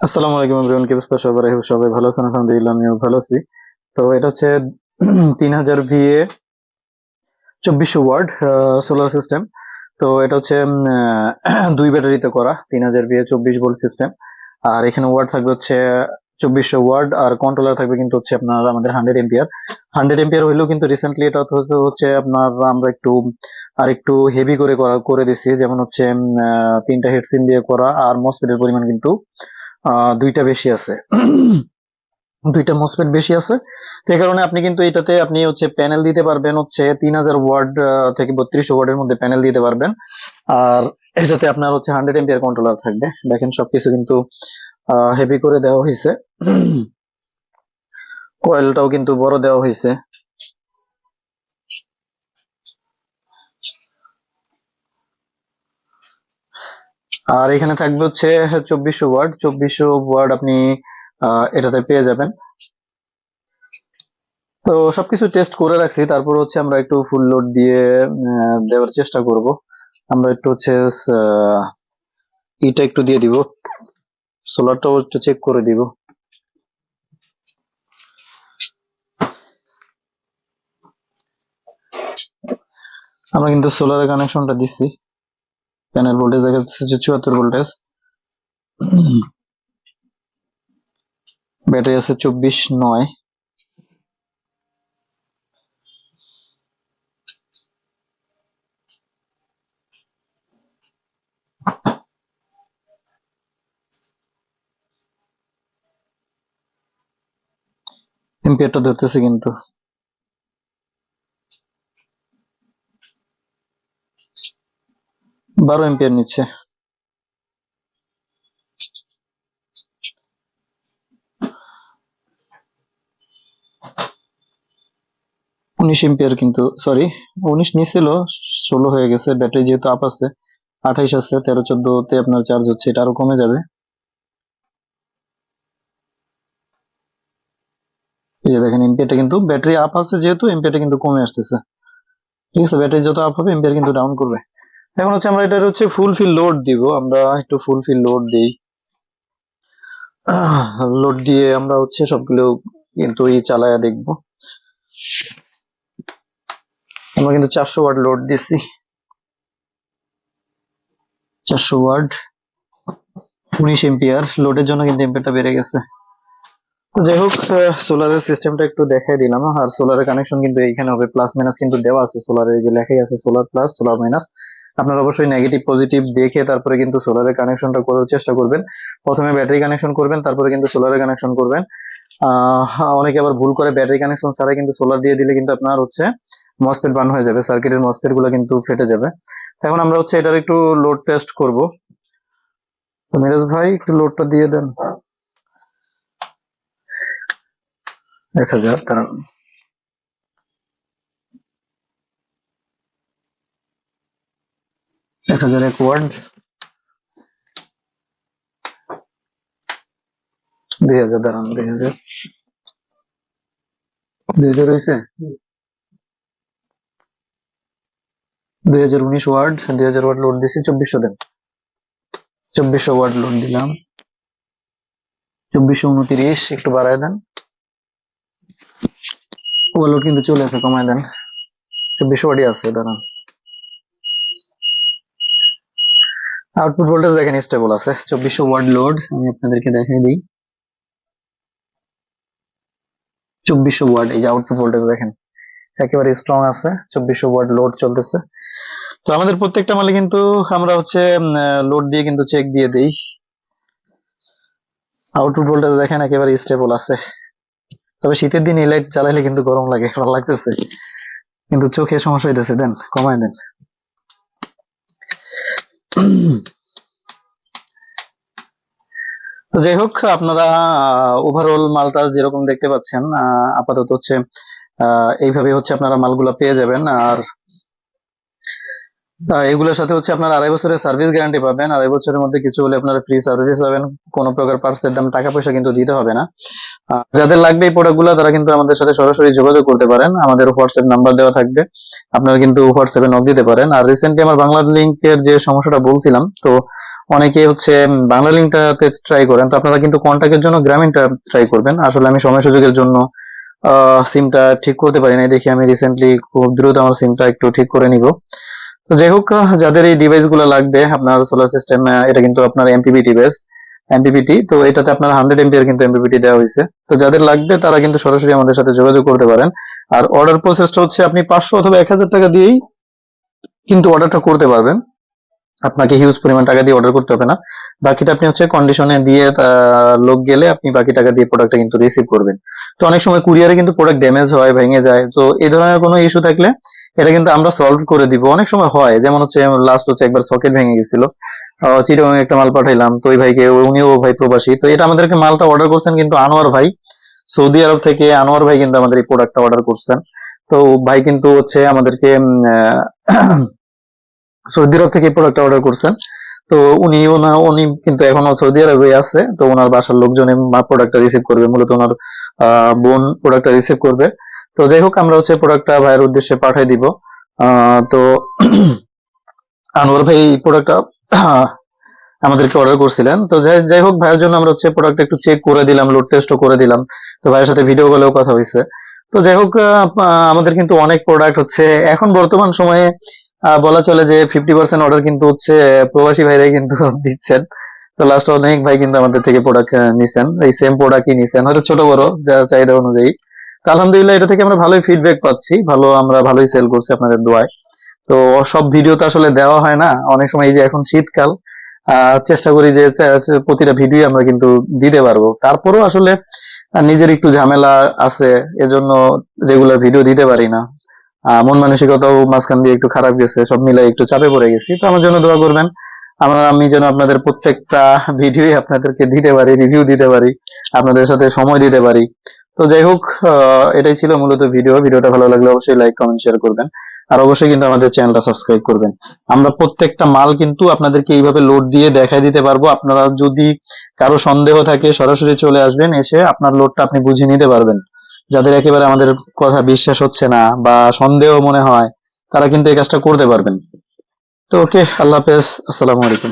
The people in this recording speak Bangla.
আসসালামু আলাইকুম এভরিওয়ান, কি অবস্থা সবার? সবাই ভালো আছেন? আলহামদুলিল্লাহ, আমিও ভালো আছি। তো এটা হচ্ছে 3000 ভিএ 2400 ওয়াট সোলার সিস্টেম। তো এটা হচ্ছে দুই ব্যাটারিতে করা 3000 ভিএ 24 ভোল্ট সিস্টেম। আর এখানে ওয়াট থাকবে হচ্ছে 2400 ওয়াট, আর কন্ট্রোলার থাকবে কিন্তু হচ্ছে আপনার আমাদের 100 এম্পিয়ার। 100 এম্পিয়ার হইলেও কিন্তু রিসেন্টলি এটা হচ্ছে আপনার আমরা একটু হেভি করে দিছি, যেমন হচ্ছে 3টা হেডসিন দিয়ে করা, আর মসফেটের পরিমাণ কিন্তু দুইটা বেশি আছে। দুইটা মসফেট বেশি আছে। তো এই কারণে আপনি কিন্তু এটাতে আপনি হচ্ছে প্যানেল দিতে পারবেন হচ্ছে 3000 ওয়াট থেকে 3200 ওয়াটের মধ্যে প্যানেল দিতে পারবেন। আর এটাতে আপনার হচ্ছে 100 এম্পিয়ার কন্ট্রোলার থাকবে। দেখেন সবকিছু কিন্তু হেভি করে দেওয়া হয়েছে। কয়েলটাও কিন্তু বড় দেওয়া হয়েছে। আর এখানে থাকবে হচ্ছে 2400 ওয়াট। 2400 ওয়াট আপনি এটাতে পেয়ে যাবেন। তো সবকিছু টেস্ট করে রাখছি, তারপর হচ্ছে আমরা একটু ফুল লোড দিয়ে দেওয়ার চেষ্টা করব। আমরা একটু হচ্ছে আহ, ইটা একটু দিয়ে দিব, সোলারটাও একটু চেক করে দিব। আমরা কিন্তু সোলারের কানেকশনটা দিচ্ছি। প্যানেল ভোল্টেজ দেখা যাচ্ছে 74 ভোল্টেজ। ব্যাটারি আছে 24/9। এম্পিয়ারটা ধরতেছে কিন্তু 12 এম্পিয়ার নিচ্ছে। উনিশ এম্পিয়ার কিন্তু, সরি, 19 নিছিল, 16 হয়ে গেছে। ব্যাটারি যেহেতু আপ আছে, 28 আছে, 13-14 তে আপনার চার্জ হচ্ছে, এটা আরো কমে যাবে। এই যে দেখেন এম্পিয়ারটা কিন্তু, ব্যাটারি আপ আছে যেহেতু এম্পিয়ারটা কিন্তু কমে আসতেছে। ঠিক আছে, ব্যাটারি যত আপ হবে এম্পিয়ার কিন্তু ডাউন করবে। এখন হচ্ছে আমরা এটার হচ্ছে ফুলফিল লোড দিব। আমরা একটু ফুলফিল লোড দিই। লোড দিয়ে আমরা হচ্ছে সবগুলো কিন্তু চালায়া দেখবো। আমরা কিন্তু 400 ওয়াট লোড দিছি। 400 ওয়াট, 19 এম্পিয়ার লোডের জন্য কিন্তু এম্পিয়ারটা বেড়ে গেছে। তো যাই হোক, সোলারের সিস্টেমটা একটু দেখাই দিলাম। আর সোলারের কানেকশন কিন্তু এইখানে হবে, প্লাস মাইনাস কিন্তু দেওয়া আছে সোলারের, যে লেখাই আছে সোলার প্লাস সোলার মাইনাস। আপনারা অবশ্যই নেগেটিভ পজিটিভ দেখে তারপরে কিন্তু সোলারের কানেকশনটা করার চেষ্টা করবেন। প্রথমে ব্যাটারি কানেকশন করবেন, তারপরে কিন্তু সোলারের কানেকশন করবেন। অনেকে আবার ভুল করে ব্যাটারি কানেকশন ছাড়াই কিন্তু সোলার দিয়ে দিলে কিন্তু আপনার হচ্ছে মসফেট বার্ন হয়ে যাবে, সার্কিটের মসফেট গুলো কিন্তু ফেটে যাবে। এখন আমরা হচ্ছে এটার একটু লোড টেস্ট করব। তো মিরাজ ভাই একটু লোডটা দিয়ে দেন। 1000, কারণ 1001 ওয়াট। 2000, দাঁড়ান, 2000, 2000 হয়েছে। 2019 ওয়াট, 2000 ওয়াট লোড দিছি। 2400 দেন। 2400 ওয়াট লোড দিলাম। 2429, একটু বাড়ায় দেন। ওভারলোড কিন্তু চলে আসে, কমায় দেন। 2400 ওয়াটই আছে, দাঁড়ান। আউটপুট ভোল্টেজ দেখেন স্টেবল আছে। 2400 ওয়াট লোড আমি আপনাদেরকে দেখাই দিই। 2400 ওয়াট, এই যে আউটপুট ভোল্টেজ দেখেন একেবারে স্ট্রং আছে। 2400 ওয়াট লোড চলতেছে। তো আমাদের প্রত্যেকটা মালে কিন্তু আমরা হচ্ছে লোড দিয়ে কিন্তু চেক দিয়ে দেই। আউটপুট ভোল্টেজ দেখেন একেবারে স্টেবল আছে। তবে শীতের দিন এই লাইট চালাইলে কিন্তু গরম লাগে, ভালো লাগতেছে, কিন্তু চোখে সমস্যা হইতেছে। দেন, কমায় দেন। তো যাই হোক, আপনারা ওভারঅল মালটা যেরকম দেখতে পাচ্ছেন, আপাতত হচ্ছে এইভাবে হচ্ছে আপনারা মালগুলা পেয়ে যাবেন। আর এগুলোর সাথে হচ্ছে আপনার 2.5 বছরের সার্ভিস গ্যারান্টি পাবেন। 2.5 বছরের মধ্যে কিছু হলে আপনারা ফ্রি সার্ভিস পাবেন। কোনো প্রকার পার্টসের দাম টাকা পয়সা কিন্তু দিতে হবে না। যাদের লাগবে এই প্রোডাক্ট গুলো, তারা কিন্তু আমাদের সাথে সরাসরি যোগাযোগ করতে পারেন। আমাদের হোয়াটসঅ্যাপ নাম্বার দেওয়া থাকবে, আপনারা কিন্তু হোয়াটসঅ্যাপে নক দিতে পারেন। আর রিসেন্টলি আমার বাংলা লিঙ্কের যে সমস্যাটা বলছিলাম, তো অনেকে হচ্ছে বাংলা লিঙ্কটাতে ট্রাই করেন, তো আপনারা কিন্তু কন্টাক্টের জন্য গ্রামীণটা ট্রাই করবেন। আসলে আমি সময় সুযোগের জন্য সিমটা ঠিক করতে পারি নাই, দেখি আমি রিসেন্টলি খুব দ্রুত আমার সিমটা একটু ঠিক করে নিব। তো যাই হোক, যাদের এই ডিভাইস গুলো লাগবে আপনার সোলার সিস্টেম, এটা কিন্তু আপনার এমপিপি ডিভাইস, এমপিপিটি, তো এটাতে আপনার 100 এমপিআর কিন্তু এমপিপিটি দেওয়া হয়েছে। তো যাদের লাগবে তারা কিন্তু সরাসরি আমাদের সাথে যোগাযোগ করতে পারেন। আর অর্ডার প্রসেসটা হচ্ছে আপনি 500 অথবা 1000 টাকা দিয়েই কিন্তু অর্ডারটা করতে পারবেন। আপনাকে হিউজ পরিমাণ টাকা দিয়ে অর্ডার করতে হবে না। বাকিটা আপনি হচ্ছে কন্ডিশনে দিয়ে লোক গেলে আপনি বাকি টাকা দিয়ে প্রোডাক্টটা কিন্তু রিসিভ করবেন। তো অনেক সময় কুরিয়ারে কিন্তু প্রোডাক্ট ড্যামেজ হয়, ভেঙে যায়, তো এই ধরনের কোনো ইস্যু থাকলে এটা কিন্তু আমরা সলভ করে দিব। অনেক সময় হয়, যেমন হচ্ছে লাস্ট হচ্ছে একবার সকেট ভেঙে গেছিল, চিটাগাং একটা মাল পাঠাইলাম, তো ওই ভাইকে, উনিও ভাই প্রবাসী, তো এটা আমাদেরকে মালটা অর্ডার করছেন কিন্তু আনোয়ার ভাই, সৌদি আরব থেকে আনোয়ার ভাই কিন্তু আমাদের এই প্রোডাক্টটা অর্ডার করছেন। তো ভাই কিন্তু হচ্ছে আমাদেরকে সৌদি আরব থেকে প্রোডাক্ট অর্ডার করছেন। তো উনি কিন্তু এখনো সৌদি আরবে আছে, তো ওনার বাসার লোকজন প্রোডাক্টটা রিসিভ করবে, মূলত ওনার বোন প্রোডাক্টটা রিসিভ করবে। তো যাই হোক, আমরা হচ্ছে প্রোডাক্টটা ভাইয়ের উদ্দেশ্যে পাঠিয়ে দিব। তো আনোয়ার ভাই এই প্রোডাক্টটা আমাদেরকে অর্ডার করছিলেন। তো যাই হোক, ভাইয়ের জন্য আমরা হচ্ছে প্রোডাক্ট একটু চেক করে দিলাম, লোড টেস্টও করে দিলাম। তো ভাইয়ের সাথে ভিডিও কলেও কথা হয়েছে। তো যাই হোক, আমাদের কিন্তু অনেক প্রোডাক্ট হচ্ছে এখন বর্তমান সময়ে বলা চলে যে 50% অর্ডার কিন্তু হচ্ছে প্রবাসী ভাইরাই কিন্তু দিচ্ছেন। তো লাস্ট অনেক ভাই কিন্তু আমাদের থেকে প্রোডাক্ট নিছেন, এই সেম প্রোডাক্টই নিছেন, হয়তো ছোট বড় যা চাহিদা অনুযায়ী। তো আলহামদুলিল্লাহ এটা থেকে আমরা ভালোই ফিডব্যাক পাচ্ছি, আমরা ভালোই সেল করছি আপনাদের দোয়ায়। তো সব ভিডিও তো আসলে দেওয়া হয় না, অনেক সময় এই যে এখন শীতকাল, চেষ্টা করি যে প্রতিটা ভিডিও আমরা কিন্তু দিতে পারবো, তারপরেও আসলে নিজের একটু ঝামেলা আছে, এজন্য রেগুলার ভিডিও দিতে পারি না। মন মানসিকতাও মাঝখান দিয়ে একটু খারাপ গেছে, সব মিলাই একটু চাপে পড়ে গেছি। তো আমার জন্য দোয়া করবেন, আমি যেন আপনাদের প্রত্যেকটা ভিডিওই আপনাদেরকে দিতে পারি, রিভিউ দিতে পারি, আপনাদের সাথে সময় দিতে পারি। তো যাই হোক, এটাই ছিল মূলত ভিডিওটা ভালো লাগলে অবশ্যই লাইক, কমেন্ট, শেয়ার করবেন। আর অবশ্যই কিন্তু আমাদের চ্যানেলটা সাবস্ক্রাইব করবেন। আমরা প্রত্যেকটা মাল কিন্তু আপনাদেরকে এইভাবে লোড দিয়ে দেখাই দিতে পারবো। আপনারা যদি কারো সন্দেহ থাকে সরাসরি চলে আসবেন, এসে আপনার লোডটা আপনি বুঝে নিতে পারবেন। যাদের একেবারে আমাদের কথা বিশ্বাস হচ্ছে না বা সন্দেহ মনে হয়, তারা কিন্তু এই কাজটা করতে পারবেন। তো ওকে, আল্লাহ হাফেজ, আসসালামু আলাইকুম।